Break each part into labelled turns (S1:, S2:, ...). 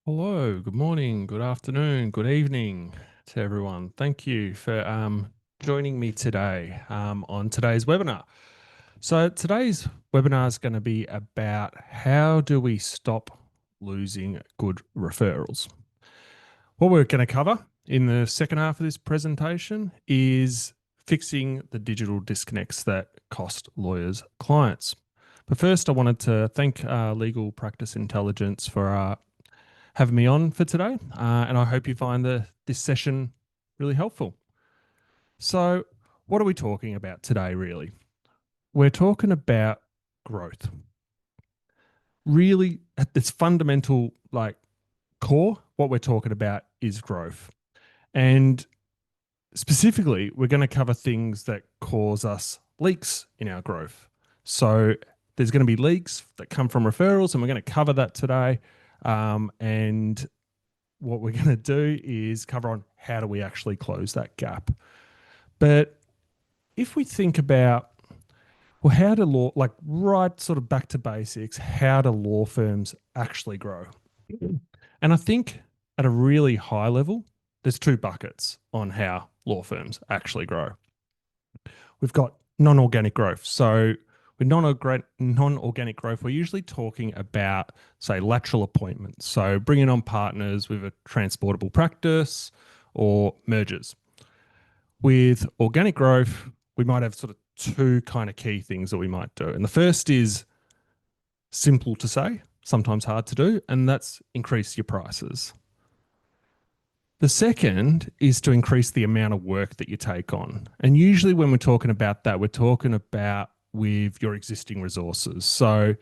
S1: Hello, good morning, good afternoon, good evening to everyone. Thank you for joining me today on today's webinar. So today's webinar is going to be about how do we stop losing good referrals. What we're going to cover in the second half of this presentation is fixing the digital disconnects that cost lawyers clients. But first, I wanted to thank Legal Practice Intelligence for having me on for today, and I hope you find this session really helpful. So, what are we talking about today, really? We're talking about growth. Really, at its fundamental, core, what we're talking about is growth. And specifically, we're going to cover things that cause us leaks in our growth. So, there's going to be leaks that come from referrals, and we're going to cover that today. And what we're going to do is cover on how do we actually close that gap. But if we think about, well, how do right sort of back to basics, how do law firms actually grow? And I think at a really high level, there's two buckets on how law firms actually grow. We've got non-organic growth. So with non-organic growth, we're usually talking about, say, lateral appointments. So bringing on partners with a transportable practice or mergers. With organic growth, we might have sort of two kind of key things that we might do. And the first is simple to say, sometimes hard to do, and that's increase your prices. The second is to increase the amount of work that you take on. And usually when we're talking about that, we're talking about with your existing resources. So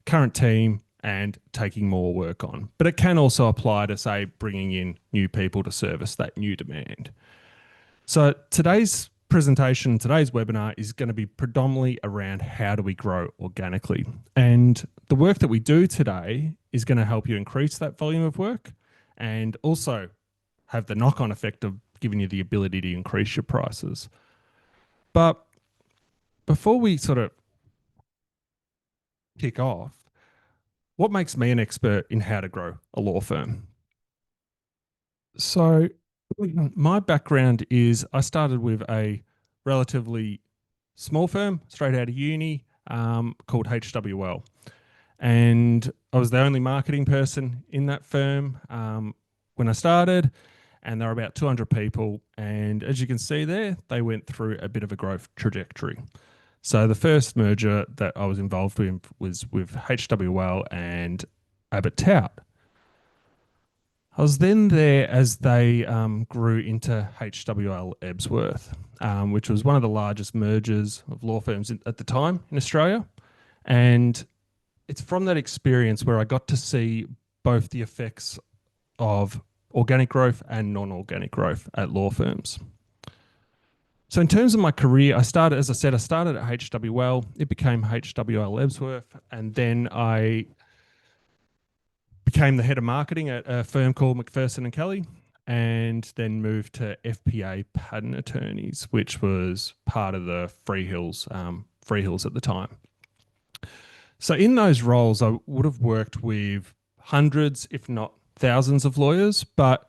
S1: current team and taking more work on. But it can also apply to, say, bringing in new people to service that new demand. So today's presentation, today's webinar is going to be predominantly around how do we grow organically. And the work that we do today is going to help you increase that volume of work and also have the knock-on effect of giving you the ability to increase your prices. But before we sort of kick off, what makes me an expert in how to grow a law firm? So my background is I started with a relatively small firm straight out of uni called HWL. And I was the only marketing person in that firm when I started. And there were about 200 people. And as you can see there, they went through a bit of a growth trajectory. So the first merger that I was involved with was with HWL and Abbott Tout. I was then there as they grew into HWL Ebsworth, which was one of the largest mergers of law firms at the time in Australia. And it's from that experience where I got to see both the effects of organic growth and non-organic growth at law firms. So in terms of my career, I started at HWL. It became HWL Ebsworth, and then I became the head of marketing at a firm called McPherson and Kelly, and then moved to FPA Patent Attorneys, which was part of the Freehills at the time. So in those roles, I would have worked with hundreds, if not thousands, of lawyers. But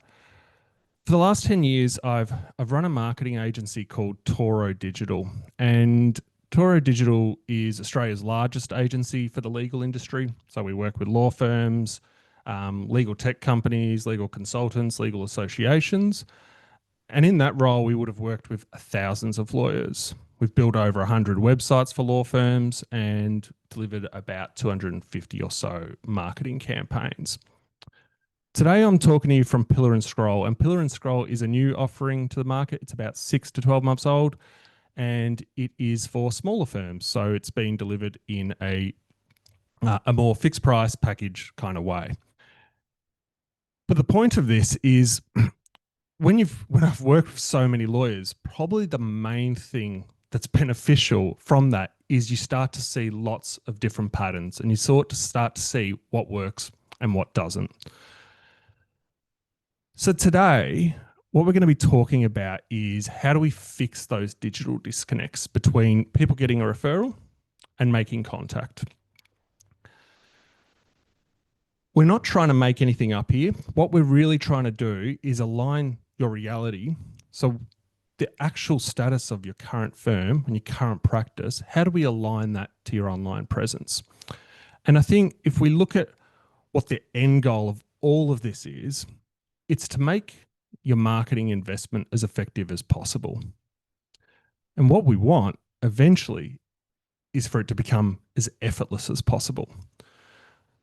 S1: for the last 10 years, I've run a marketing agency called Toro Digital, and Toro Digital is Australia's largest agency for the legal industry. So we work with law firms, legal tech companies, legal consultants, legal associations. And in that role, we would have worked with thousands of lawyers. We've built over 100 websites for law firms and delivered about 250 or so marketing campaigns. Today, I'm talking to you from Pillar and Scroll, and Pillar and Scroll is a new offering to the market. It's about 6 to 12 months old, and it is for smaller firms. So it's being delivered in a more fixed price package kind of way. But the point of this is when I've worked with so many lawyers, probably the main thing that's beneficial from that is you start to see lots of different patterns and you start to see what works and what doesn't. So today, what we're going to be talking about is how do we fix those digital disconnects between people getting a referral and making contact. We're not trying to make anything up here. What we're really trying to do is align your reality. So, the actual status of your current firm and your current practice, how do we align that to your online presence? And I think if we look at what the end goal of all of this is, it's to make your marketing investment as effective as possible. And what we want eventually is for it to become as effortless as possible.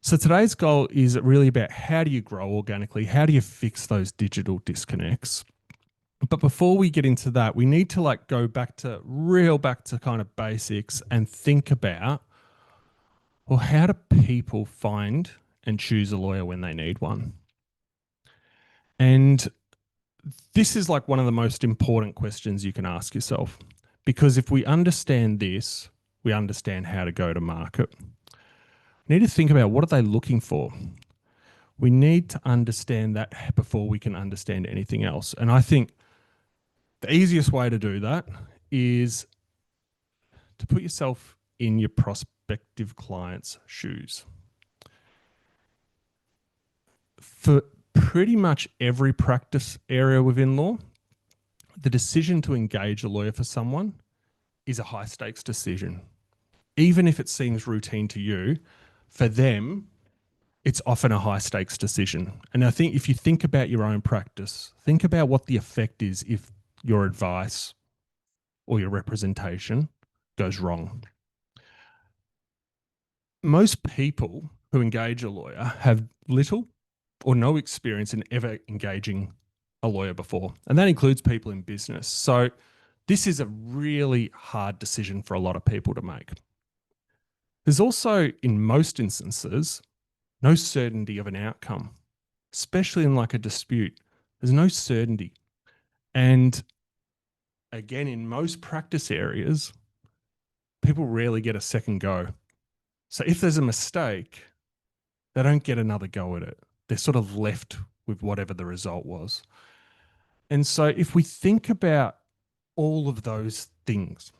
S1: So today's goal is really about how do you grow organically? How do you fix those digital disconnects? But before we get into that, we need to go back to kind of basics and think about, well, how do people find and choose a lawyer when they need one? And this is one of the most important questions you can ask yourself, because if we understand this, we understand how to go to market. We need to think about, what are they looking for? We need to understand that before we can understand anything else. And I think the easiest way to do that is to put yourself in your prospective client's shoes. For pretty much every practice area within law, the decision to engage a lawyer for someone is a high stakes decision. Even if it seems routine to you, for them, it's often a high stakes decision. And I think if you think about your own practice, think about what the effect is if your advice or your representation goes wrong. Most people who engage a lawyer have little or no experience in ever engaging a lawyer before. And that includes people in business. So this is a really hard decision for a lot of people to make. There's also, in most instances, no certainty of an outcome, especially in a dispute. There's no certainty. And again, in most practice areas, people rarely get a second go. So if there's a mistake, they don't get another go at it. They're sort of left with whatever the result was. And so if we think about all of those things,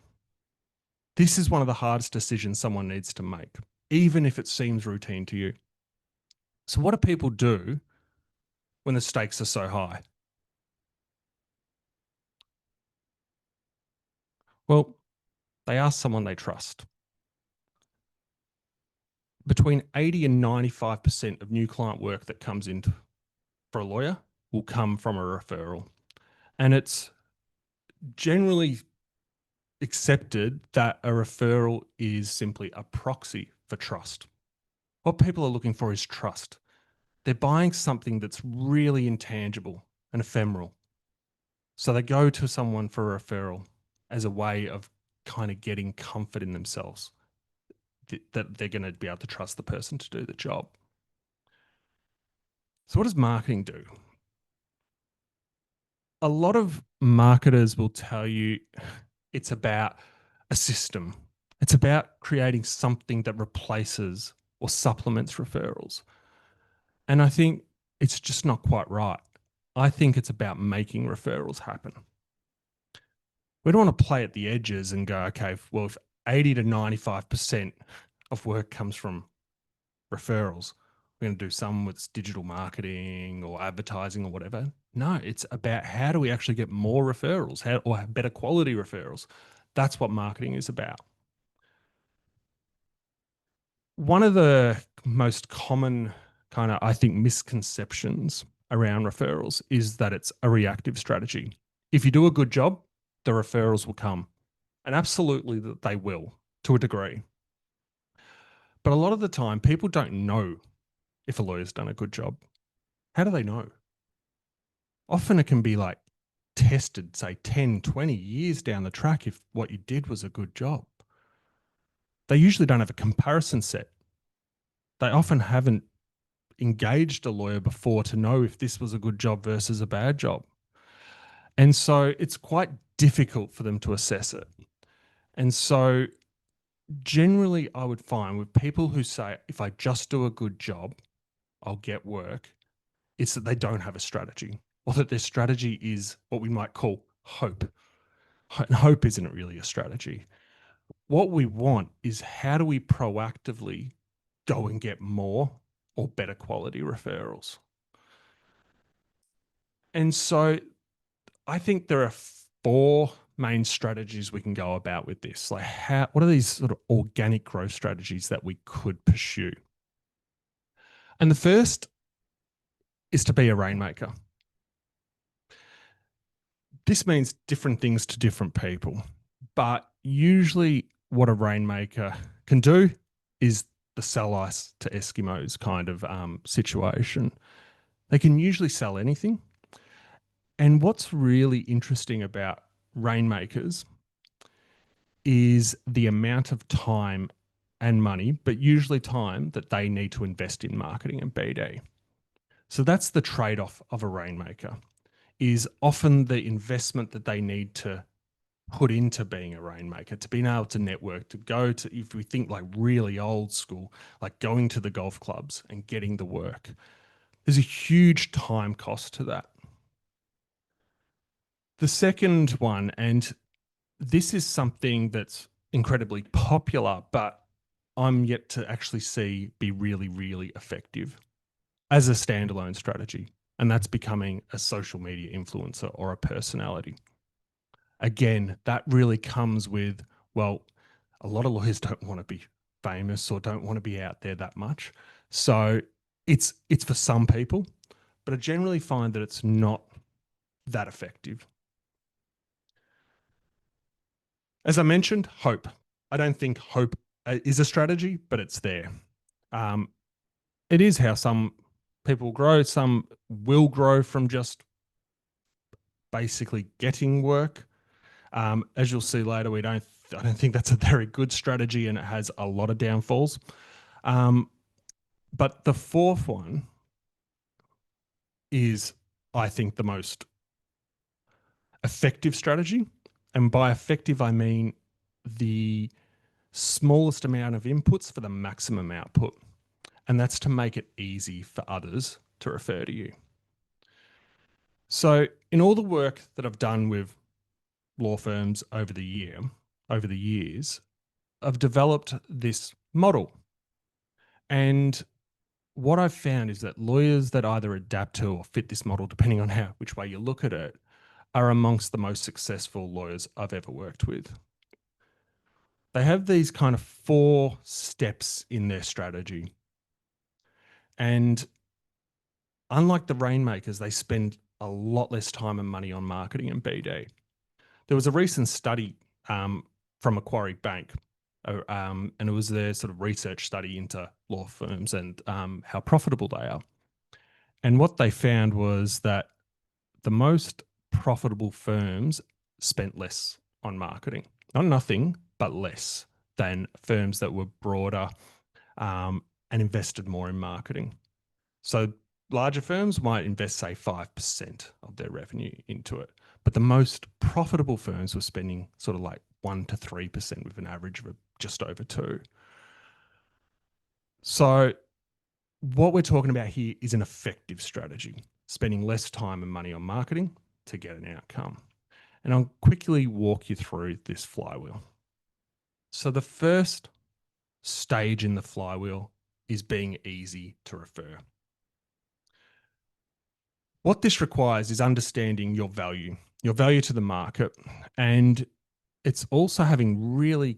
S1: this is one of the hardest decisions someone needs to make, even if it seems routine to you. So what do people do when the stakes are so high? Well, they ask someone they trust. Between 80 and 95% of new client work that comes in for a lawyer will come from a referral. And it's generally accepted that a referral is simply a proxy for trust. What people are looking for is trust. They're buying something that's really intangible and ephemeral. So they go to someone for a referral as a way of kind of getting comfort in themselves that they're going to be able to trust the person to do the job. So what does marketing do? A lot of marketers will tell you it's about a system. It's about creating something that replaces or supplements referrals. And I think it's just not quite right. I think it's about making referrals happen. We don't want to play at the edges and go, okay, well, if 80 to 95% of work comes from referrals, we're going to do some with digital marketing or advertising or whatever. No, it's about how do we actually get more referrals or better quality referrals. That's what marketing is about. One of the most common kind of, I think, misconceptions around referrals is that it's a reactive strategy. If you do a good job, the referrals will come. And absolutely that they will, to a degree. But a lot of the time, people don't know if a lawyer's done a good job. How do they know? Often it can be tested, say 10, 20 years down the track if what you did was a good job. They usually don't have a comparison set. They often haven't engaged a lawyer before to know if this was a good job versus a bad job. And so it's quite difficult for them to assess it. And so generally I would find with people who say, if I just do a good job, I'll get work, it's that they don't have a strategy, or that their strategy is what we might call hope. And hope isn't really a strategy. What we want is, how do we proactively go and get more or better quality referrals. And so I think there are four main strategies we can go about with this. Like what are these sort of organic growth strategies that we could pursue? And the first is to be a rainmaker. This means different things to different people, but usually what a rainmaker can do is the sell ice to Eskimos kind of situation. They can usually sell anything. And what's really interesting about rainmakers is the amount of time and money, but usually time that they need to invest in marketing and BD. So that's the trade-off of a rainmaker, is often the investment that they need to put into being a rainmaker, to being able to network, to go to, if we think like really old school, like going to the golf clubs and getting the work. There's a huge time cost to that. The second one, and this is something that's incredibly popular, but I'm yet to actually see be really, really effective as a standalone strategy. And that's becoming a social media influencer or a personality. Again, that really comes with, well, a lot of lawyers don't want to be famous or don't want to be out there that much. So it's for some people, but I generally find that it's not that effective. As I mentioned, hope. I don't think hope is a strategy, but it's there. It is how some people grow. Some will grow from just basically getting work. As you'll see later, I don't think that's a very good strategy, and it has a lot of downfalls. But the fourth one is, I think, the most effective strategy. And by effective, I mean the smallest amount of inputs for the maximum output. And that's to make it easy for others to refer to you. So in all the work that I've done with law firms over the years, I've developed this model. And what I've found is that lawyers that either adapt to or fit this model, depending on which way you look at it, are amongst the most successful lawyers I've ever worked with. They have these kind of 4 steps in their strategy. And unlike the rainmakers, they spend a lot less time and money on marketing and BD. There was a recent study from Macquarie Bank, and it was their sort of research study into law firms and how profitable they are. And what they found was that the most profitable firms spent less on marketing. Not nothing, but less than firms that were broader and invested more in marketing. So larger firms might invest, say, 5% of their revenue into it. But the most profitable firms were spending sort of like 1 to 3% with an average of just over 2. So what we're talking about here is an effective strategy, spending less time and money on marketing to get an outcome. And I'll quickly walk you through this flywheel. So the first stage in the flywheel is being easy to refer. What this requires is understanding your value to the market, and it's also having real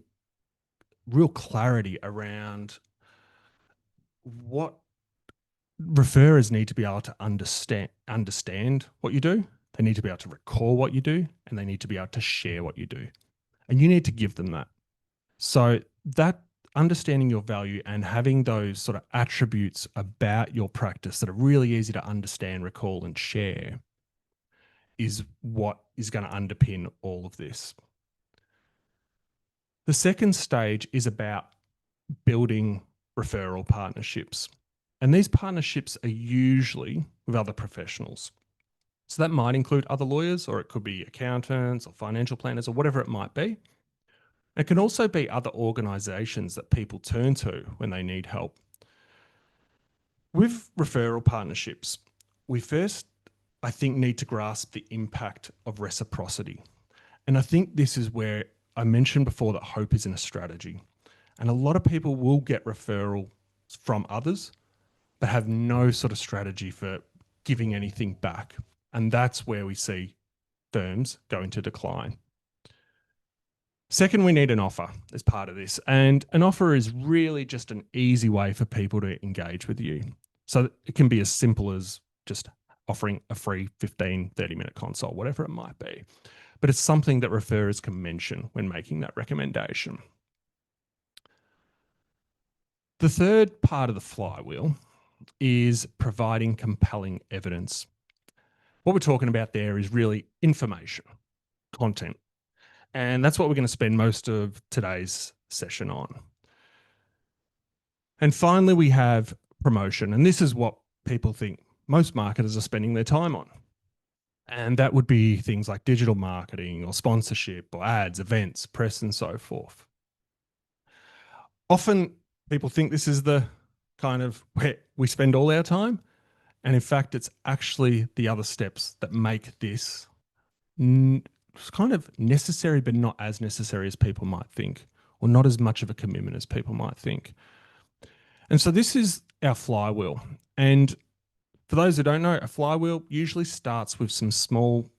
S1: clarity around what referrers need to be able to understand what you do. They need to be able to recall what you do, and they need to be able to share what you do. And you need to give them that. So that understanding your value and having those sort of attributes about your practice that are really easy to understand, recall, and share is what is going to underpin all of this. The second stage is about building referral partnerships. And these partnerships are usually with other professionals. So that might include other lawyers, or it could be accountants or financial planners or whatever it might be. It can also be other organizations that people turn to when they need help. With referral partnerships, we first, I think, need to grasp the impact of reciprocity. And I think this is where I mentioned before that hope isn't a strategy. And a lot of people will get referrals from others, but have no sort of strategy for giving anything back. And that's where we see firms go into decline. Second, we need an offer as part of this. And an offer is really just an easy way for people to engage with you. So it can be as simple as just offering a free 15, 30-minute consult, whatever it might be. But it's something that referrers can mention when making that recommendation. The third part of the flywheel is providing compelling evidence. What we're talking about there is really information, content. And that's what we're going to spend most of today's session on. And finally, we have promotion. And this is what people think most marketers are spending their time on. And that would be things like digital marketing or sponsorship or ads, events, press, and so forth. Often people think this is the kind of where we spend all our time. And in fact, it's actually the other steps that make this kind of necessary, but not as necessary as people might think, or not as much of a commitment as people might think. And so this is our flywheel. And for those who don't know, a flywheel usually starts with some small,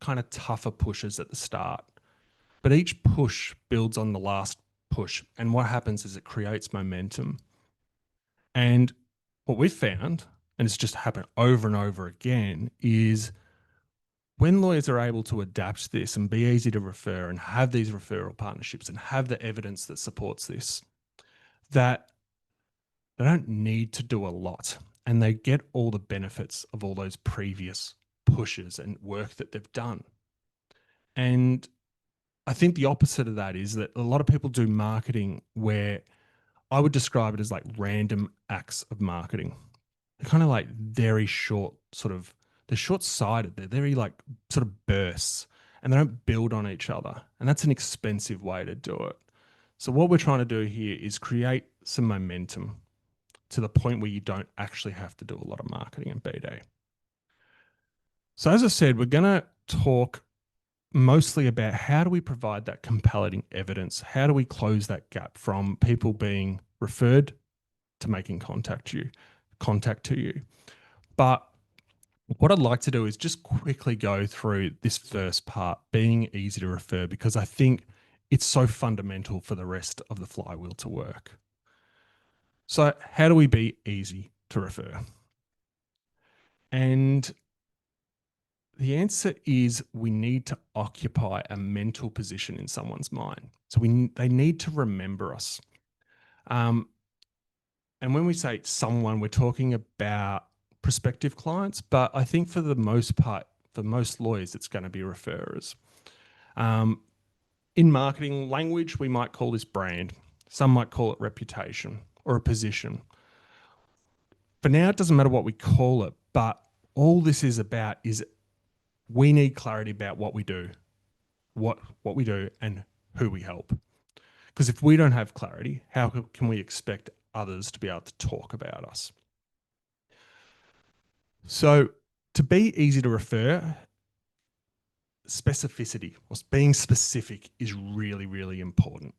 S1: kind of tougher pushes at the start. But each push builds on the last push. And what happens is it creates momentum. And what we've found, and it's just happened over and over again, is when lawyers are able to adapt this and be easy to refer and have these referral partnerships and have the evidence that supports this, that they don't need to do a lot and they get all the benefits of all those previous pushes and work that they've done. And I think the opposite of that is that a lot of people do marketing where I would describe it as like random acts of marketing. They're kind of like very short, they're short-sighted. They're very like sort of bursts and they don't build on each other. And that's an expensive way to do it. So what we're trying to do here is create some momentum to the point where you don't actually have to do a lot of marketing and BD. So as I said, we're going to talk mostly about how do we provide that compelling evidence? How do we close that gap from people being referred to making contact to you? But what I'd like to do is just quickly go through this first part, being easy to refer, because I think it's so fundamental for the rest of the flywheel to work. So how do we be easy to refer? And the answer is we need to occupy a mental position in someone's mind. So they need to remember us. And when we say someone, we're talking about prospective clients, but I think for the most part, for most lawyers, it's going to be referrers. In marketing language, we might call this brand. Some might call it reputation or a position. For now, it doesn't matter what we call it, but all this is about is we need clarity about what we do, what we do and who we help. Because if we don't have clarity, how can we expect others to be able to talk about us? So to be easy to refer, specificity or being specific is really, really important.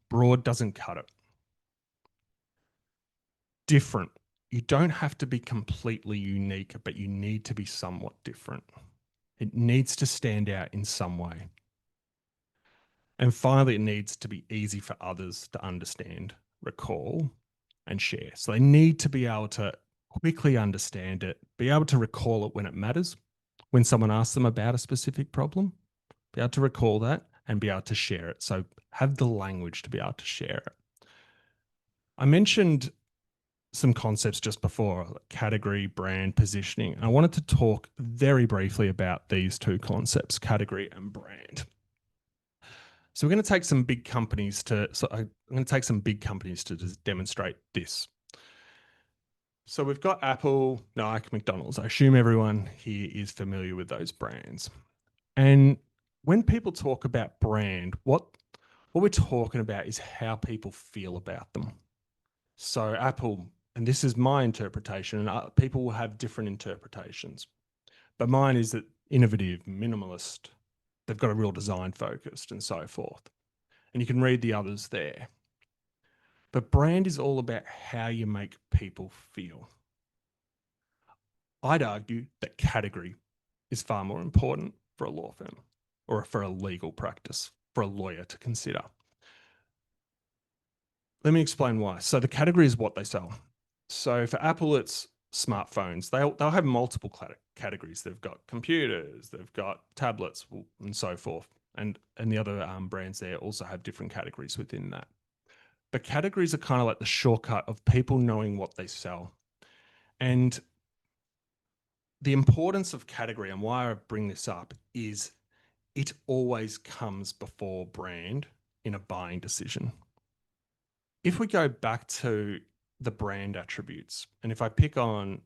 S1: Broad doesn't cut it. Different. You don't have to be completely unique, but you need to be somewhat different. It needs to stand out in some way. And finally, it needs to be easy for others to understand, recall, and share. So they need to be able to quickly understand it, be able to recall it when it matters, when someone asks them about a specific problem, be able to recall that and be able to share it. So have the language to be able to share it. I mentioned some concepts just before, like category, brand, positioning. I wanted to talk very briefly about these two concepts, category and brand. So we're going to take some big companies to just demonstrate this. So we've got Apple, Nike, McDonald's. I assume everyone here is familiar with those brands. And when people talk about brand, what we're talking about is how people feel about them. So Apple, and this is my interpretation, and people will have different interpretations, but mine is that innovative, minimalist, they've got a real design focused and so forth. And you can read the others there. But brand is all about how you make people feel. I'd argue that category is far more important for a law firm or for a legal practice, for a lawyer to consider. Let me explain why. So the category is what they sell. So for Apple, it's smartphones. They'll have multiple categories. They've got computers, they've got tablets, and so forth. And the other brands there also have different categories within that. But categories are kind of like the shortcut of people knowing what they sell. And the importance of category and why I bring this up is it always comes before brand in a buying decision. If we go back to the brand attributes, and if I pick on,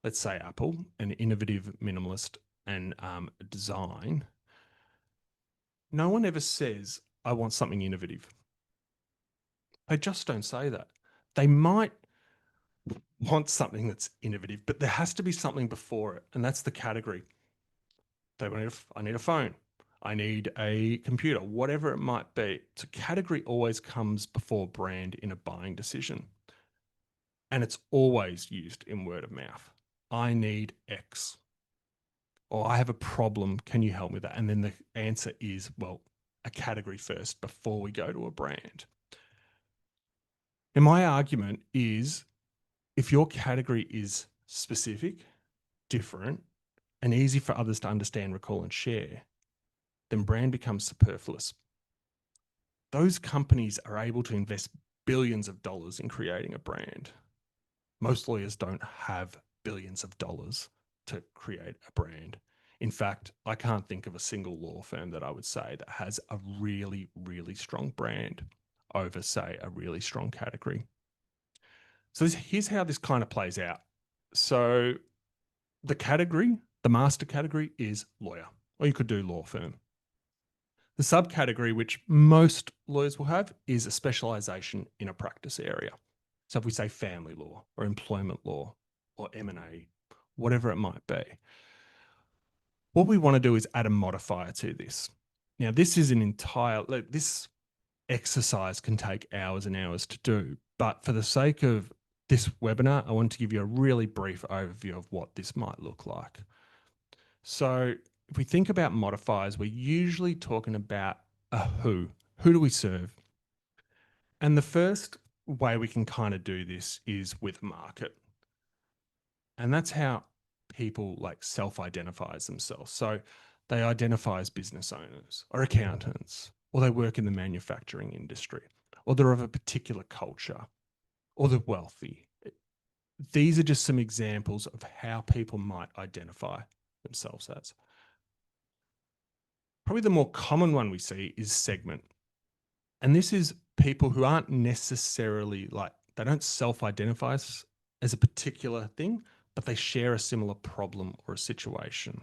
S1: let's say Apple, an innovative minimalist and design, no one ever says, I want something innovative. They just don't say that. They might want something that's innovative, but there has to be something before it, and that's the category. I need a phone. I need a computer, whatever it might be. So category always comes before brand in a buying decision. And it's always used in word of mouth. I need X. Or I have a problem. Can you help me with that? And then the answer is, well, a category first before we go to a brand. And my argument is if your category is specific, different, and easy for others to understand, recall, and share, then brand becomes superfluous. Those companies are able to invest billions of dollars in creating a brand. Most lawyers don't have billions of dollars to create a brand. In fact, I can't think of a single law firm that I would say that has a really, really strong brand over, say, a really strong category. So here's how this kind of plays out. So the category, the master category is lawyer, or you could do law firm. The subcategory, which most lawyers will have, is a specialization in a practice area. So if we say family law or employment law or M&A, whatever it might be, what we want to do is add a modifier to this. Now, this is this exercise can take hours and hours to do, but for the sake of this webinar, I want to give you a really brief overview of what this might look like. So if we think about modifiers, we're usually talking about a who. Who do we serve? And the first way we can kind of do this is with market. And that's how people like self-identify as themselves. So they identify as business owners or accountants, or they work in the manufacturing industry, or they're of a particular culture, or they're wealthy. These are just some examples of how people might identify themselves as. Probably the more common one we see is segment. And this is people who aren't necessarily they don't self-identify as a particular thing, but they share a similar problem or a situation.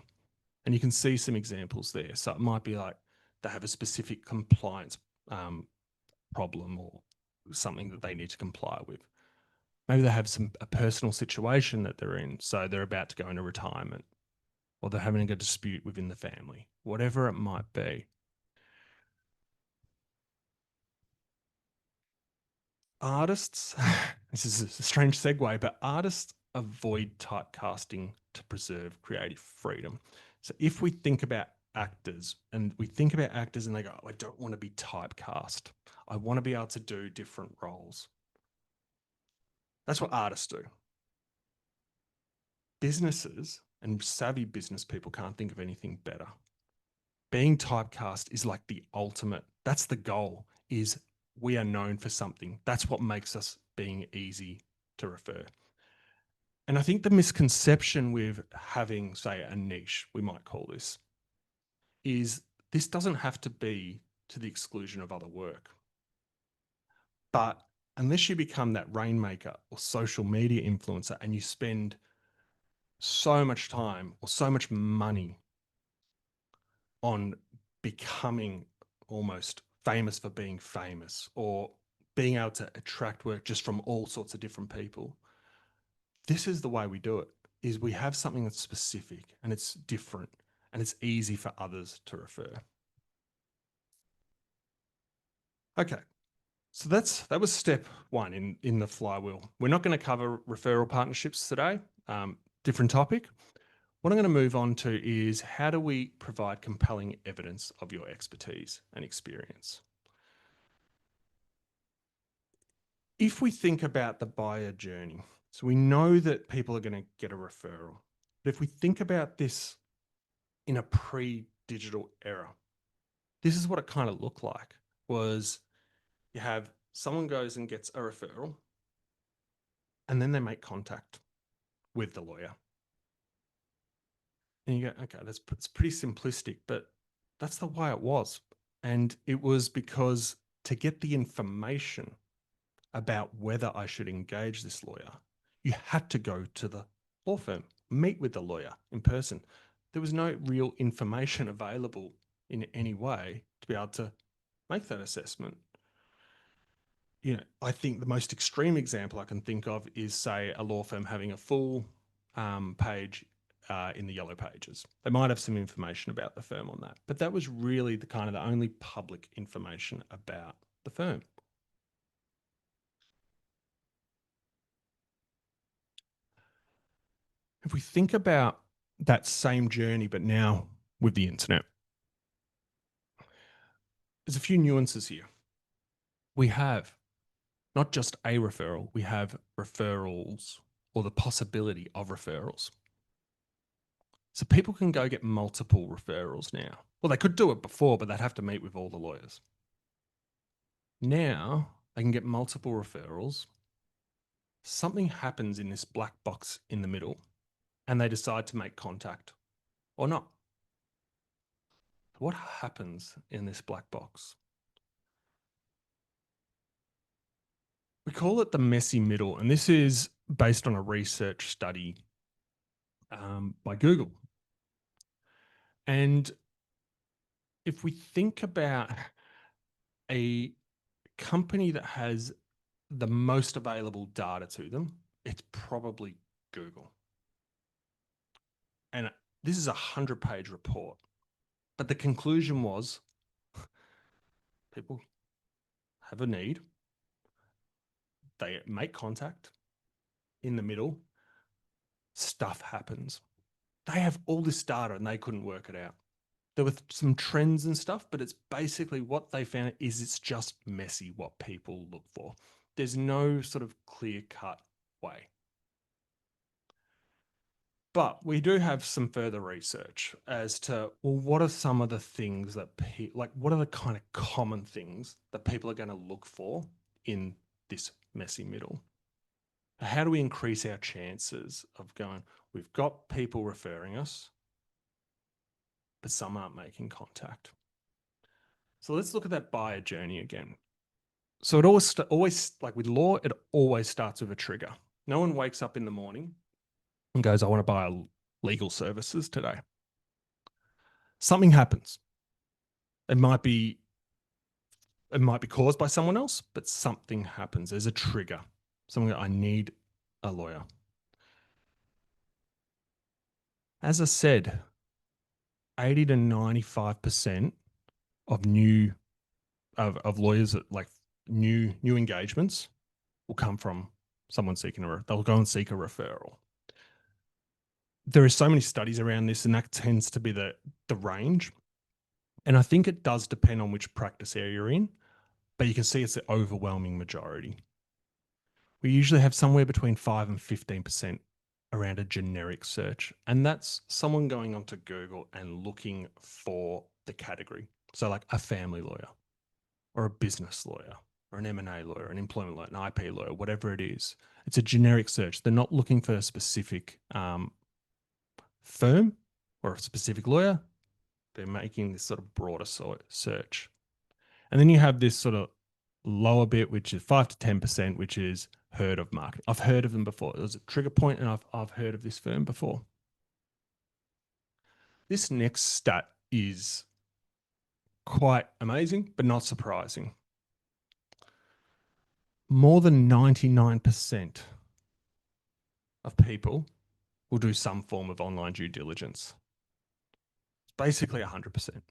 S1: And you can see some examples there. So it might be like they have a specific compliance problem or something that they need to comply with. Maybe they have a personal situation that they're in. So they're about to go into retirement, or they're having a dispute within the family, whatever it might be. Artists, this is a strange segue, but artists avoid typecasting to preserve creative freedom. So if we think about actors and they go, oh, I don't want to be typecast. I want to be able to do different roles. That's what artists do. Businesses and savvy business people can't think of anything better. Being typecast is like the ultimate. That's the goal, is we are known for something. That's what makes us being easy to refer. And I think the misconception with having, say, a niche, we might call this, is this doesn't have to be to the exclusion of other work. But unless you become that rainmaker or social media influencer and you spend so much time or so much money on becoming almost famous for being famous or being able to attract work just from all sorts of different people, this is the way we do it, is we have something that's specific and it's different and it's easy for others to refer. Okay, so that was step one in the flywheel. We're not going to cover referral partnerships today. different topic. What I'm going to move on to is how do we provide compelling evidence of your expertise and experience? If we think about the buyer journey, so we know that people are going to get a referral. But if we think about this in a pre-digital era, this is what it kind of looked like. Was you have someone goes and gets a referral, and then they make contact with the lawyer. And you go, okay, it's pretty simplistic, but that's the way it was. And it was because to get the information about whether I should engage this lawyer, you had to go to the law firm, meet with the lawyer in person. There was no real information available in any way to be able to make that assessment. I think the most extreme example I can think of is, say, a law firm having a full page in the yellow pages. They might have some information about the firm on that, but that was really the only public information about the firm. If we think about that same journey, but now with the internet, there's a few nuances here. We have not just a referral, we have referrals or the possibility of referrals. So people can go get multiple referrals now. Well, they could do it before, but they'd have to meet with all the lawyers. Now they can get multiple referrals. Something happens in this black box in the middle, and they decide to make contact or not. What happens in this black box? We call it the messy middle, and this is based on a research study by Google. And if we think about a company that has the most available data to them, it's probably Google. And this is a 100-page report. But the conclusion was people have a need. They make contact in the middle. Stuff happens. They have all this data and they couldn't work it out. There were some trends and stuff, but it's basically what they found is it's just messy what people look for. There's no sort of clear-cut way. But we do have some further research as to, well, what are some of the things that what are the kind of common things that people are going to look for in this messy middle? How do we increase our chances of going, we've got people referring us, but some aren't making contact? So let's look at that buyer journey again. So it always like with law, it always starts with a trigger. No one wakes up in the morning and goes, I want to buy legal services today. Something happens. It might be caused by someone else, but something happens. There's a trigger. Something that I need a lawyer. As I said, 80 to 95% of lawyers that like new engagements will come from someone they'll go and seek a referral. There are so many studies around this, and that tends to be the range. And I think it does depend on which practice area you're in, but you can see it's the overwhelming majority. We usually have somewhere between 5 and 15% around a generic search. And that's someone going onto Google and looking for the category. So like a family lawyer or a business lawyer or an M&A lawyer, an employment lawyer, an IP lawyer, whatever it is. It's a generic search. They're not looking for a specific firm or a specific lawyer. They're making this sort of broader search. And then you have this sort of lower bit, which is 5 to 10%, which is heard of market. I've heard of them before. It was a trigger point, and I've heard of this firm before. This next stat is quite amazing, but not surprising. More than 99% of people will do some form of online due diligence. It's basically 100%.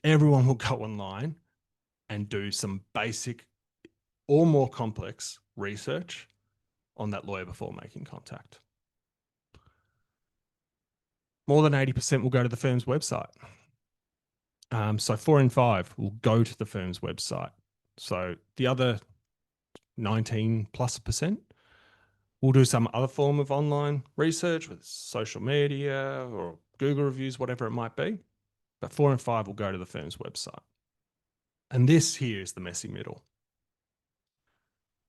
S1: Everyone will go online and do some basic or more complex research on that lawyer before making contact. More than 80% will go to the firm's website. So 4 in 5 will go to the firm's website. So the other 19 plus percent will do some other form of online research with social media or Google reviews, whatever it might be. But 4 in 5 will go to the firm's website. And this here is the messy middle.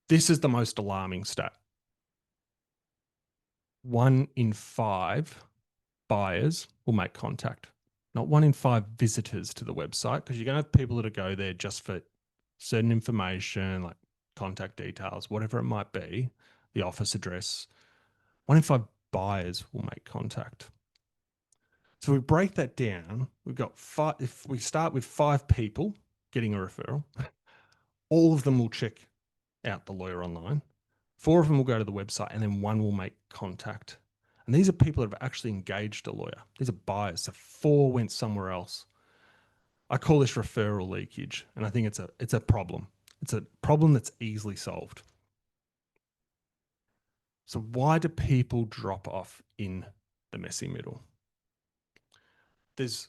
S1: This is the most alarming stat. 1 in 5 buyers will make contact, not 1 in 5 visitors to the website, because you're going to have people that go there just for certain information like contact details, whatever it might be, the office address. 1 in 5 buyers will make contact. So we break that down. We've got 5. If we start with 5 people getting a referral, all of them will check out the lawyer online. 4 of them will go to the website, and then 1 will make contact. And these are people that have actually engaged a lawyer. These are buyers. So 4 went somewhere else. I call this referral leakage, and I think it's a problem. It's a problem that's easily solved. So why do people drop off in the messy middle? There's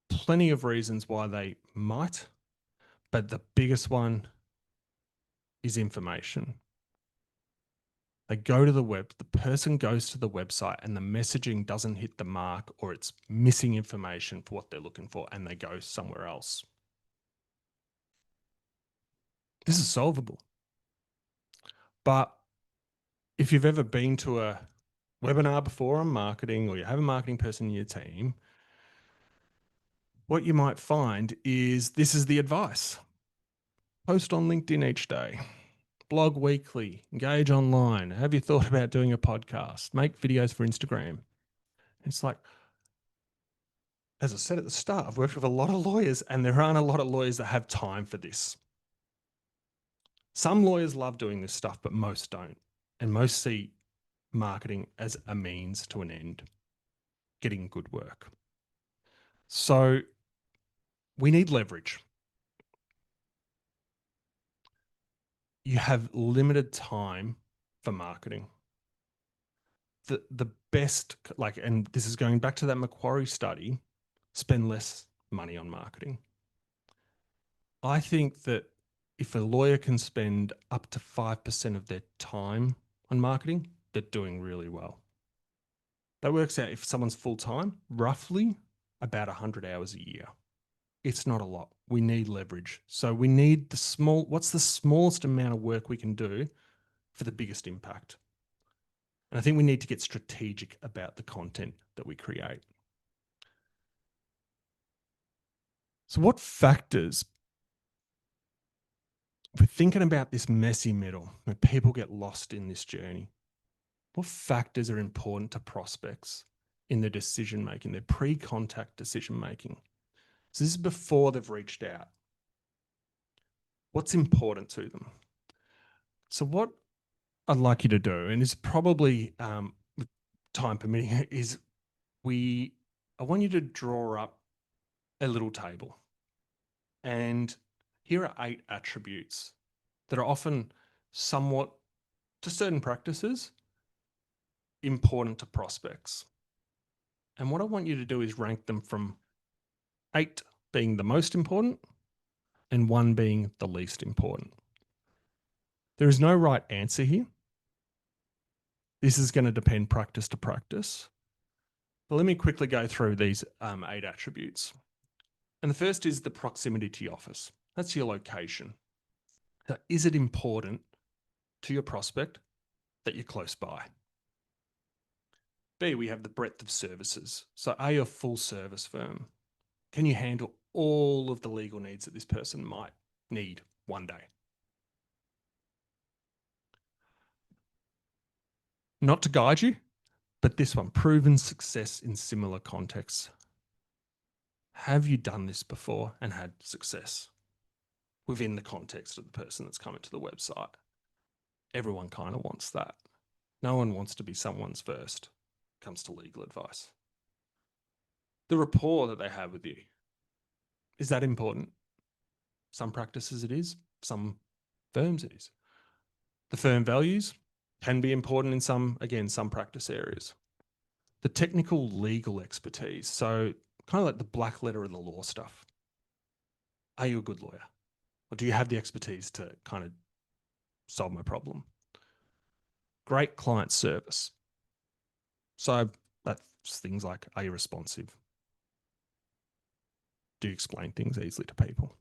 S1: plenty of reasons why they might, but the biggest one is information. They go to the person goes to the website and the messaging doesn't hit the mark, or it's missing information for what they're looking for, and they go somewhere else. This is solvable. But if you've ever been to a webinar before on marketing, or you have a marketing person in your team, what you might find is this is the advice. Post on LinkedIn each day. Blog weekly, engage online. Have you thought about doing a podcast? Make videos for Instagram. It's like, as I said at the start, I've worked with a lot of lawyers, and there aren't a lot of lawyers that have time for this. Some lawyers love doing this stuff, but most don't. And most see marketing as a means to an end, getting good work. So we need leverage. You have limited time for marketing. The best, and this is going back to that Macquarie study, spend less money on marketing. I think that if a lawyer can spend up to 5% of their time on marketing, they're doing really well. That works out, if someone's full-time, roughly about 100 hours a year. It's not a lot. We need leverage. So we need what's the smallest amount of work we can do for the biggest impact? And I think we need to get strategic about the content that we create. So what factors, if we're thinking about this messy middle where people get lost in this journey, what factors are important to prospects in their decision-making, their pre-contact decision-making? So this is before they've reached out. What's important to them? So what I'd like you to do, and it's probably time permitting, is I want you to draw up a little table. And here are 8 attributes that are often somewhat, to certain practices, important to prospects. And what I want you to do is rank them from 8 being the most important and 1 being the least important. There is no right answer here. This is going to depend practice to practice. But let me quickly go through these 8 attributes. And the first is the proximity to your office. That's your location. So is it important to your prospect that you're close by? B, we have the breadth of services. So are you a full service firm? Can you handle all of the legal needs that this person might need one day? Not to guide you, but this one, proven success in similar contexts. Have you done this before and had success within the context of the person that's coming to the website? Everyone kind of wants that. No one wants to be someone's first when it comes to legal advice. The rapport that they have with you, is that important? Some practices it is, some firms it is. The firm values can be important in some practice areas. the technical legal expertise. So kind of like the black letter of the law stuff. Are you a good lawyer? Or do you have the expertise to kind of solve my problem? Great client service. So that's things like, are you responsive? Do you explain things easily to people?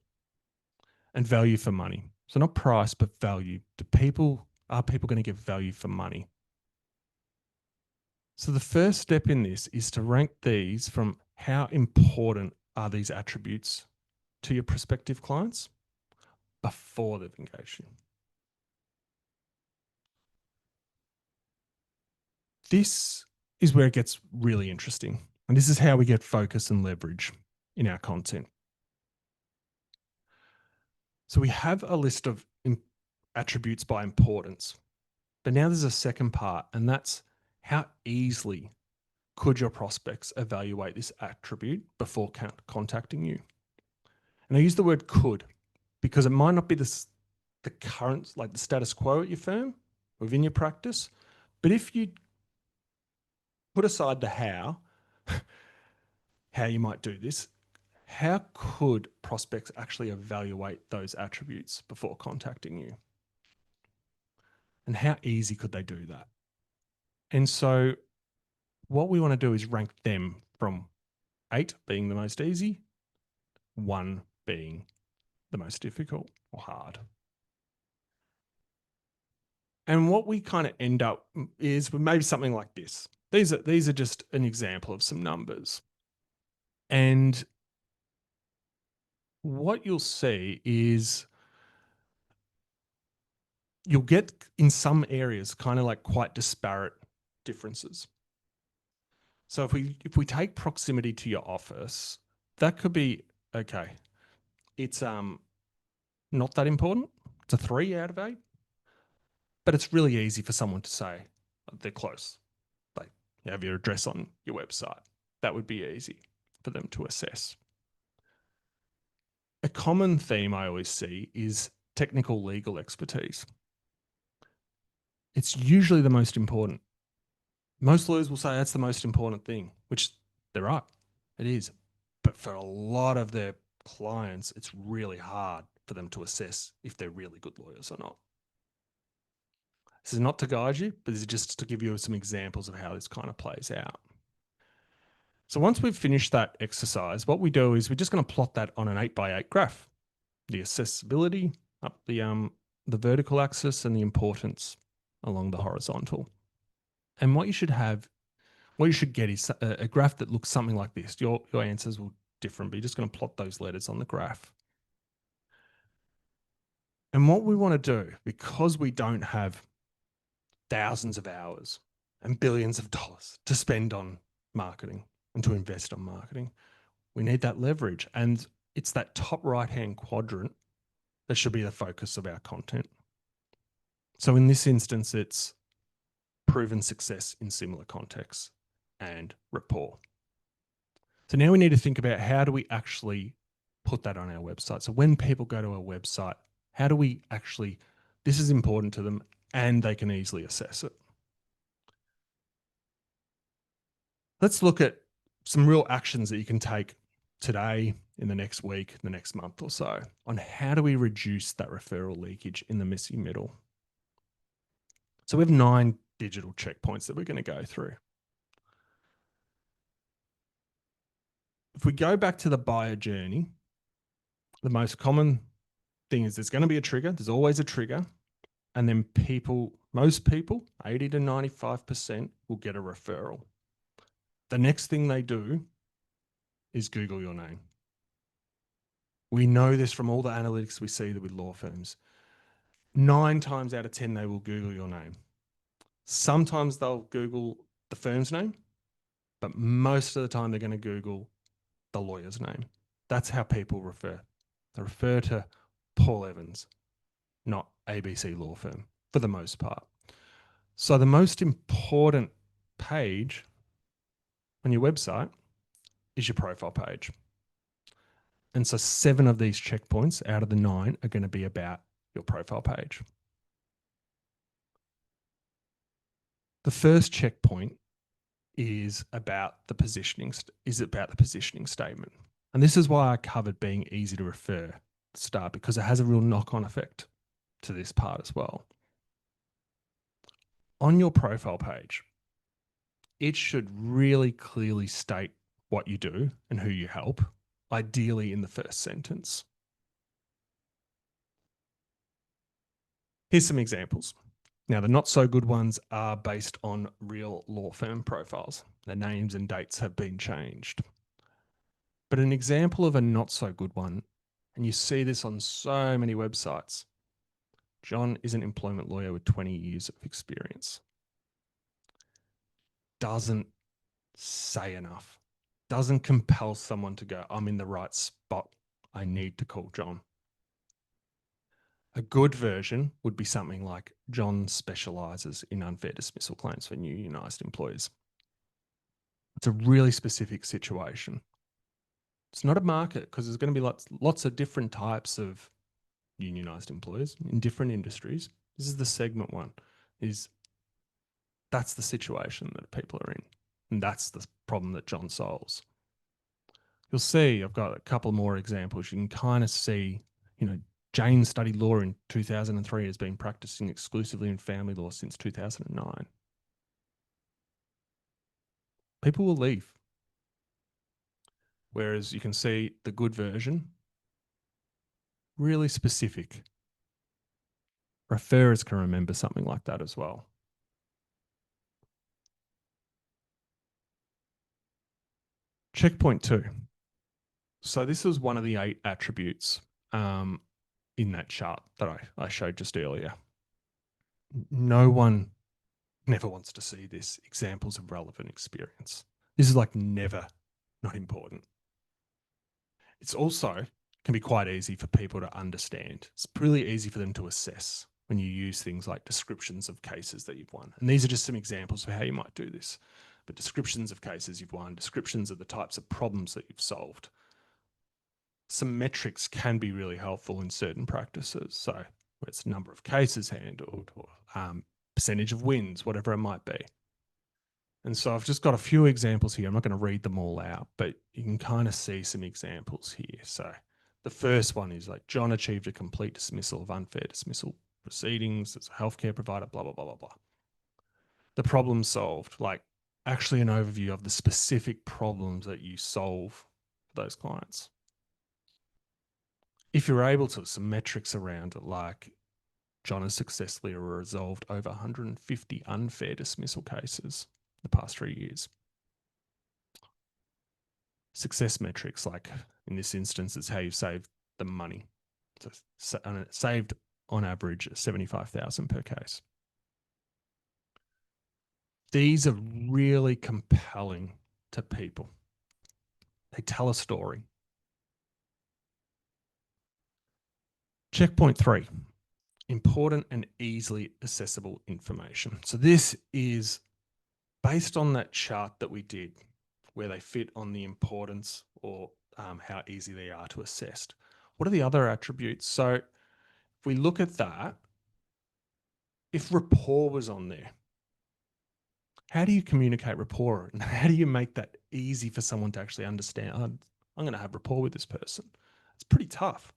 S1: And value for money. So not price, but value. Are people going to get value for money? So the first step in this is to rank these from how important are these attributes to your prospective clients before they've engaged you. This is where it gets really interesting. And this is how we get focus and leverage in our content. So we have a list of attributes by importance. But now there's a second part, and that's how easily could your prospects evaluate this attribute before contacting you? And I use the word could because it might not be the current, like the status quo at your firm, within your practice. But if you put aside the how you might do this, how could prospects actually evaluate those attributes before contacting you? And how easy could they do that? And so what we want to do is rank them from 8 being the most easy, 1 being the most difficult or hard. And what we kind of end up is maybe something like this. These are just an example of some numbers. And what you'll see is you'll get in some areas kind of like quite disparate differences. So if we take proximity to your office, that could be okay. It's not that important. It's a 3 out of 8. But it's really easy for someone to say they're close. Like you have your address on your website. That would be easy for them to assess. A common theme I always see is technical legal expertise. It's usually the most important. Most lawyers will say that's the most important thing, which they're right. It is. But for a lot of their clients, it's really hard for them to assess if they're really good lawyers or not. This is not to guide you, but this is just to give you some examples of how this kind of plays out. So once we've finished that exercise, what we do is we're just going to plot that on an 8x8 graph. The accessibility up the vertical axis and the importance along the horizontal. And what you should get is a graph that looks something like this. Your answers will differ, but you're just going to plot those letters on the graph. And what we want to do, because we don't have thousands of hours and billions of dollars to spend on marketing and to invest on marketing, we need that leverage. And it's that top right-hand quadrant that should be the focus of our content. So in this instance, it's proven success in similar contexts and rapport. So now we need to think about how do we actually put that on our website. So when people go to our website, how do we actually, this is important to them and they can easily assess it. Let's look at some real actions that you can take today, in the next week, the next month or so, on how do we reduce that referral leakage in the messy middle. So we have 9 digital checkpoints that we're going to go through. If we go back to the buyer journey, the most common thing is there's going to be a trigger. There's always a trigger. And then most people, 80 to 95%, will get a referral. The next thing they do is Google your name. We know this from all the analytics we see with law firms. 9 times out of 10, they will Google your name. Sometimes they'll Google the firm's name, but most of the time they're going to Google the lawyer's name. That's how people refer. They refer to Paul Evans, not ABC Law Firm, for the most part. So the most important page on your website is your profile page. And so 7 of these checkpoints out of the 9 are going to be about your profile page. The first checkpoint is about the positioning statement. And this is why I covered being easy to refer at the start, because it has a real knock-on effect to this part as well. On your profile page, it should really clearly state what you do and who you help, ideally in the first sentence. Here's some examples. Now, the not so good ones are based on real law firm profiles. Their names and dates have been changed. But an example of a not so good one, and you see this on so many websites: John is an employment lawyer with 20 years of experience. Doesn't say enough. Doesn't compel someone to go, I'm in the right spot. I need to call John. A good version would be something like, John specializes in unfair dismissal claims for new unionized employees. It's a really specific situation. It's not a market, because there's going to be lots of different types of unionized employers in different industries. This is the segment one. That's the situation that people are in, and that's the problem that John solves. You'll see I've got a couple more examples. You can kind of see, Jane studied law in 2003, has been practicing exclusively in family law since 2009. People will leave. Whereas you can see the good version, really specific. Referrers can remember something like that as well. Checkpoint 2. So this was one of the 8 attributes in that chart that I showed just earlier. No one never wants to see this. Examples of relevant experience. This is like never not important. It's also can be quite easy for people to understand. It's really easy for them to assess when you use things like descriptions of cases that you've won. And these are just some examples of how you might do this. But descriptions of cases you've won, descriptions of the types of problems that you've solved. Some metrics can be really helpful in certain practices. So it's number of cases handled, or percentage of wins, whatever it might be. And so I've just got a few examples here. I'm not going to read them all out, but you can kind of see some examples here. So the first one is like, John achieved a complete dismissal of unfair dismissal proceedings as a healthcare provider, blah, blah, blah, blah, blah. The problem solved, like actually an overview of the specific problems that you solve for those clients. If you're able to, some metrics around it, like John has successfully resolved over 150 unfair dismissal cases the past 3 years. Success metrics, like in this instance, is how you've saved the money. So saved on average 75,000 per case. These are really compelling to people. They tell a story. Checkpoint 3, important and easily accessible information. So this is based on that chart that we did, where they fit on the importance or how easy they are to assess. What are the other attributes? So if we look at that, if rapport was on there, how do you communicate rapport? And how do you make that easy for someone to actually understand? I'm going to have rapport with this person. It's pretty tough.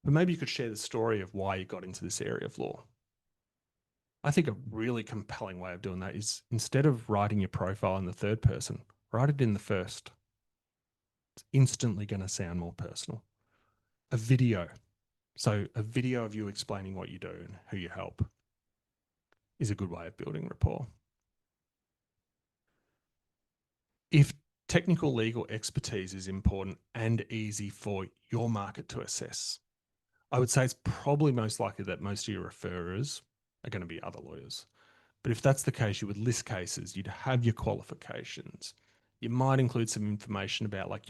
S1: But maybe you could share the story of why you got into this area of law. I think a really compelling way of doing that is, instead of writing your profile in the third person, write it in the first. It's instantly going to sound more personal. A video. So a video of you explaining what you do and who you help is a good way of building rapport. If technical legal expertise is important and easy for your market to assess, I would say it's probably most likely that most of your referrers are going to be other lawyers. But if that's the case, you would list cases, you'd have your qualifications. You might include some information about like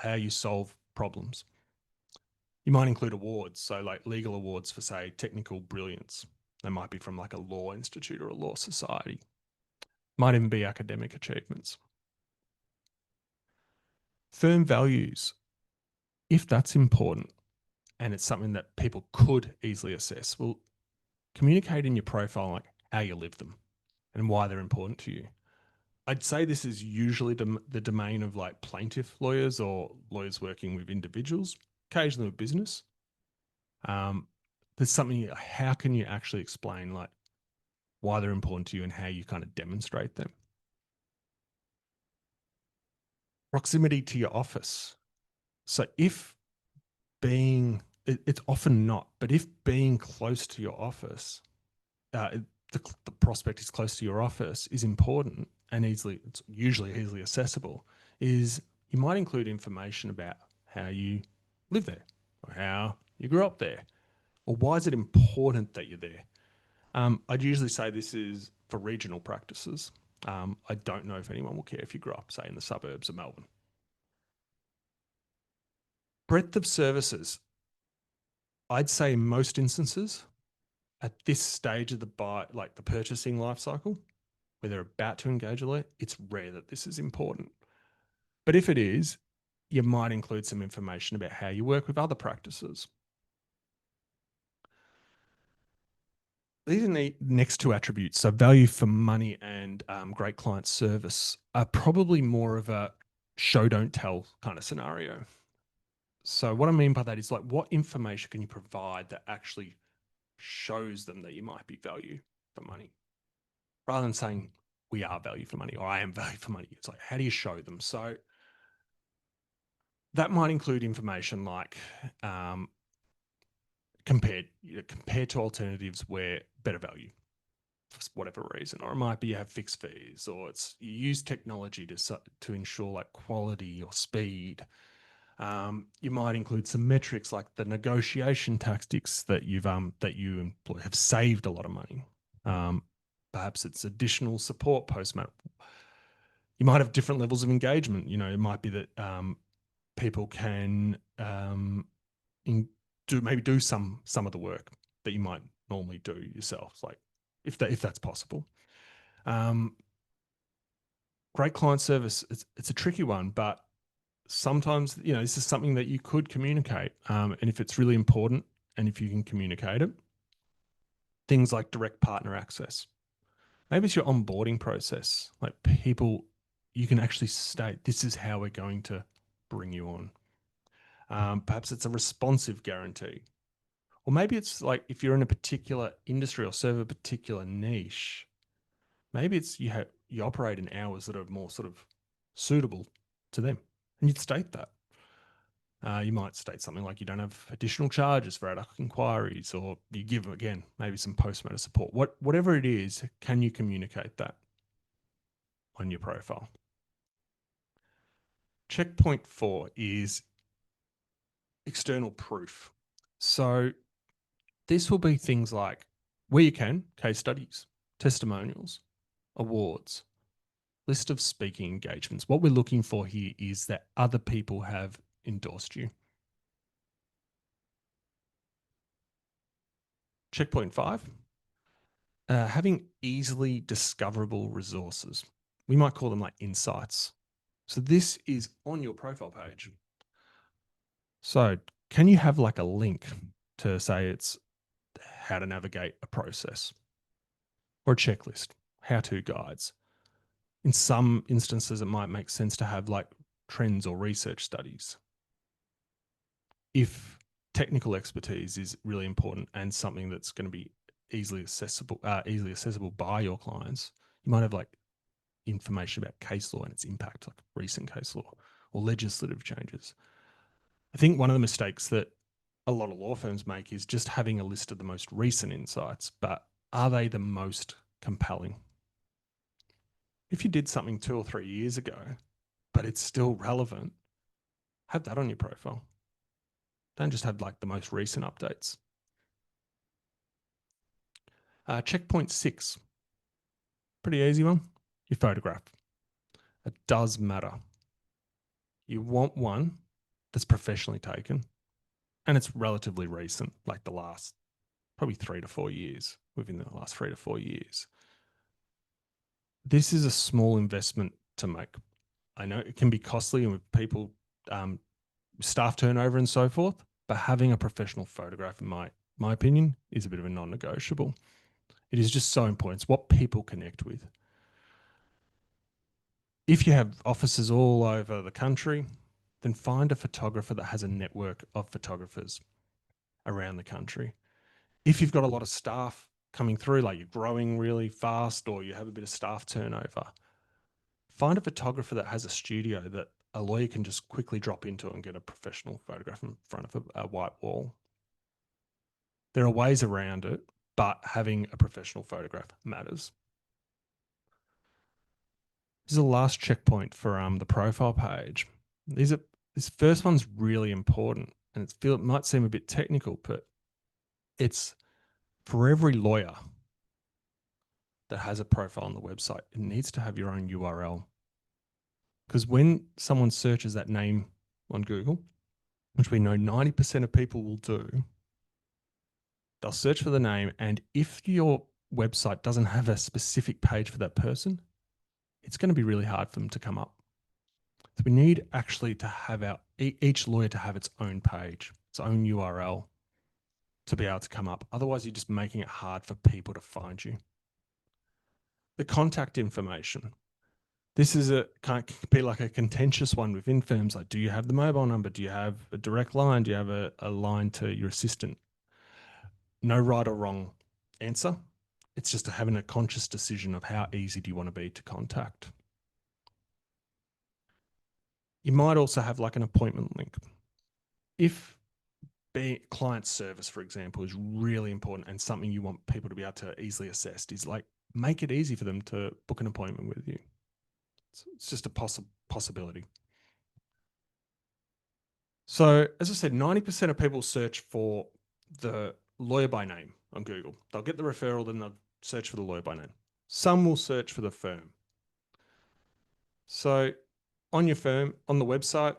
S1: how you solve problems. You might include awards, so like legal awards for, say, technical brilliance. They might be from like a law institute or a law society. Might even be academic achievements. Firm values, if that's important and it's something that people could easily assess, well, communicate in your profile like how you live them and why they're important to you. I'd say this is usually the domain of like plaintiff lawyers or lawyers working with individuals, occasionally with business. Um, there's something, how can you actually explain like why they're important to you and how you kind of demonstrate them? Proximity to your office. So if it's often not, but if being close to your office, uh, the prospect is close to your office is important and it's usually easily accessible, is you might include information about how you live there or how you grew up there or why is it important that you're there. I'd usually say this is for regional practices. I don't know if anyone will care if you grew up, say, in the suburbs of Melbourne. Breadth of services. I'd say in most instances, at this stage of like the purchasing life cycle, where they're about to engage a lawyer, it's rare that this is important. But if it is, you might include some information about how you work with other practices. These are the next two attributes. So value for money and great client service are probably more of a show, don't tell kind of scenario. So what I mean by that is like, what information can you provide that actually shows them that you might be value for money? Rather than saying we are value for money or I am value for money. It's like, how do you show them? So that might include information like compared to alternatives where better value for whatever reason, or it might be you have fixed fees, or it's you use technology to ensure like quality or speed. You might include some metrics like the negotiation tactics that you employ have saved a lot of money. Um, Perhaps it's additional support post. You might have different levels of engagement. You know, it might be that people can in, do some of the work that you might normally do yourself, like if that's possible. Um, Great client service. It's a tricky one, but sometimes this is something that you could communicate, and if it's really important, and if you can communicate it, things like direct partner access. Maybe it's your onboarding process, like people. You can actually state this is how we're going to bring you on. Perhaps it's a responsive guarantee. Or maybe it's like if you're in a particular industry or serve a particular niche, maybe it's you operate in hours that are more sort of suitable to them. And you'd state that. You might state something like you don't have additional charges for ad hoc inquiries, or you give, again, maybe some post-matter support. Whatever it is, can you communicate that on your profile? Checkpoint 4 is external proof. So this will be things like, where you can, case studies, testimonials, awards, list of speaking engagements. What we're looking for here is that other people have endorsed you. Checkpoint 5, having easily discoverable resources. We might call them like insights. So this is on your profile page. So can you have like a link to say it's how to navigate a process or a checklist, how-to guides? In some instances, it might make sense to have like trends or research studies. If technical expertise is really important and something that's going to be easily accessible by your clients, you might have like information about case law and its impact, like recent case law or legislative changes. I think one of the mistakes that a lot of law firms make is just having a list of the most recent insights, but are they the most compelling? If you did something 2 or 3 years ago, but it's still relevant, have that on your profile. Don't just have like the most recent updates. Checkpoint 6, pretty easy one. Your photograph. It does matter. You want one that's professionally taken and it's relatively recent, like the last probably 3 to 4 years, within the last 3 to 4 years. This is a small investment to make. I know it can be costly and with people, staff turnover and so forth, but having a professional photograph, in my opinion, is a bit of a non-negotiable. It is just so important. It's what people connect with. If you have offices all over the country, then find a photographer that has a network of photographers around the country. If you've got a lot of staff coming through, like you're growing really fast or you have a bit of staff turnover, find a photographer that has a studio that a lawyer can just quickly drop into and get a professional photograph in front of a white wall. There are ways around it, but having a professional photograph matters. This is the last checkpoint for the profile page. This first one's really important, and it might seem a bit technical, but it's for every lawyer that has a profile on the website, it needs to have your own URL. Because when someone searches that name on Google, which we know 90% of people will do, they'll search for the name. And if your website doesn't have a specific page for that person, it's going to be really hard for them to come up. So we need actually to have each lawyer to have its own page, its own URL to be able to come up. Otherwise, you're just making it hard for people to find you. The contact information. This is can't be like a contentious one within firms. Like, do you have the mobile number? Do you have a direct line? Do you have a line to your assistant? No right or wrong answer. It's just having a conscious decision of how easy do you want to be to contact. You might also have like an appointment link. If client service, for example, is really important and something you want people to be able to easily assess, is like make it easy for them to book an appointment with you. It's just a possibility. So as I said, 90% of people search for the lawyer by name on Google. They'll get the referral, then they'll search for the lawyer by name. Some will search for the firm. So on your firm, on the website,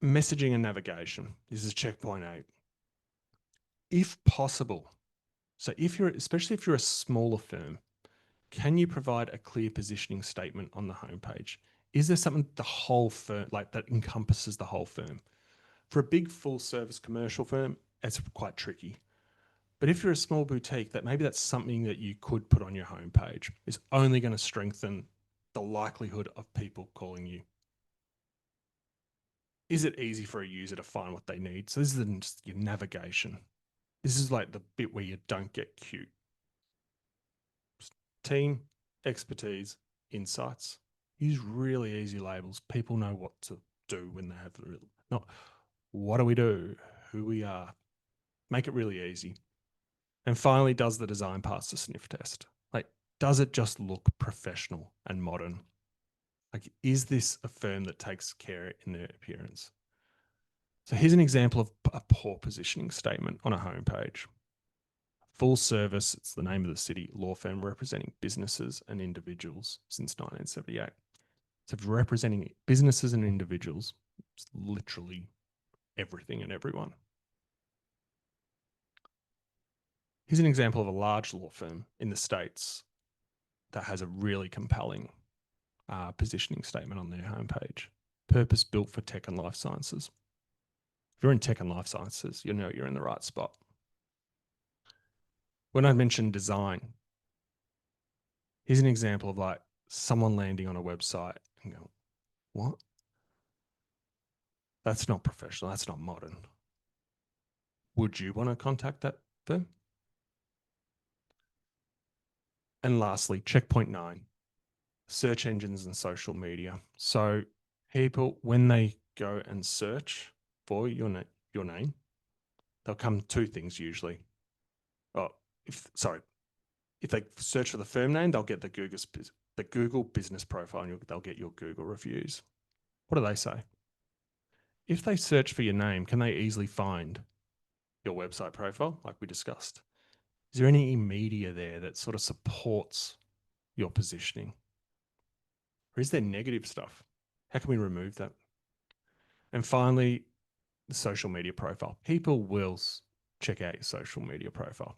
S1: messaging and navigation. This is checkpoint 8. If possible, so especially if you're a smaller firm, can you provide a clear positioning statement on the homepage? Is there something the whole firm, like that encompasses the whole firm? For a big full service commercial firm, it's quite tricky. But if you're a small boutique, that's something that you could put on your homepage. It's only going to strengthen the likelihood of people calling you. Is it easy for a user to find what they need? So this is just your navigation. This is like the bit where you don't get cute. Team, expertise, insights. Use really easy labels. People know what to do when they have not what do we do, who we are. Make it really easy. And finally, does the design pass the sniff test? Like, does it just look professional and modern? Like, is this a firm that takes care in their appearance? So here's an example of a poor positioning statement on a homepage. Full service, it's the name of the city, law firm representing businesses and individuals since 1978. So if representing businesses and individuals, it's literally everything and everyone. Here's an example of a large law firm in the States that has a really compelling positioning statement on their homepage. Purpose built for tech and life sciences. If you're in tech and life sciences, you know you're in the right spot. When I mentioned design, here's an example of like someone landing on a website and going, what? That's not professional. That's not modern. Would you want to contact that firm? And lastly, checkpoint 9, search engines and social media. So people, when they go and search for your name, they'll come 2 things usually. Oh, if they search for the firm name, they'll get the Google business profile and they'll get your Google reviews. What do they say? If they search for your name, can they easily find your website profile like we discussed? Is there any media there that sort of supports your positioning? Or is there negative stuff? How can we remove that? And finally, the social media profile. People will check out your social media profile.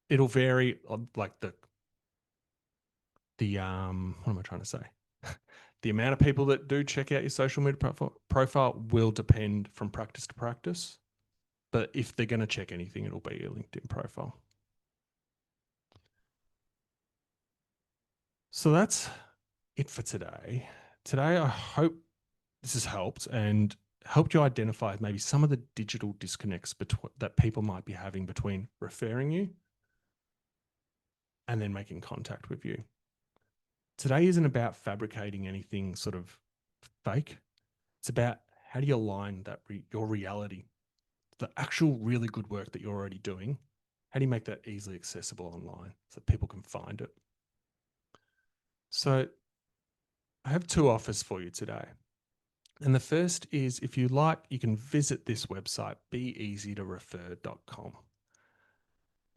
S1: It'll vary, like the what am I trying to say? The amount of people that do check out your social media profile will depend from practice to practice. But if they're going to check anything, it'll be your LinkedIn profile. So that's it for today. Today, I hope this has helped and helped you identify maybe some of the digital disconnects that people might be having between referring you and then making contact with you. Today isn't about fabricating anything sort of fake. It's about how do you align your reality, the actual really good work that you're already doing. How do you make that easily accessible online so that people can find it? So I have two offers for you today. And the first is, if you like, you can visit this website, beeasytorefer.com.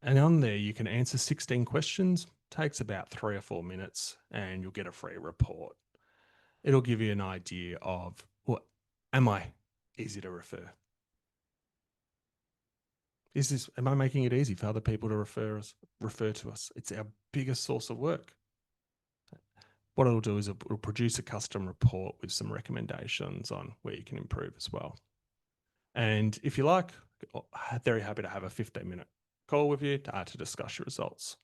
S1: And on there, you can answer 16 questions, takes about 3 or 4 minutes, and you'll get a free report. It'll give you an idea of, well, am I easy to refer? Am I making it easy for other people to refer to us? It's our biggest source of work. What it'll do is it'll produce a custom report with some recommendations on where you can improve as well. And if you like, very happy to have a 15-minute call with you to discuss your results.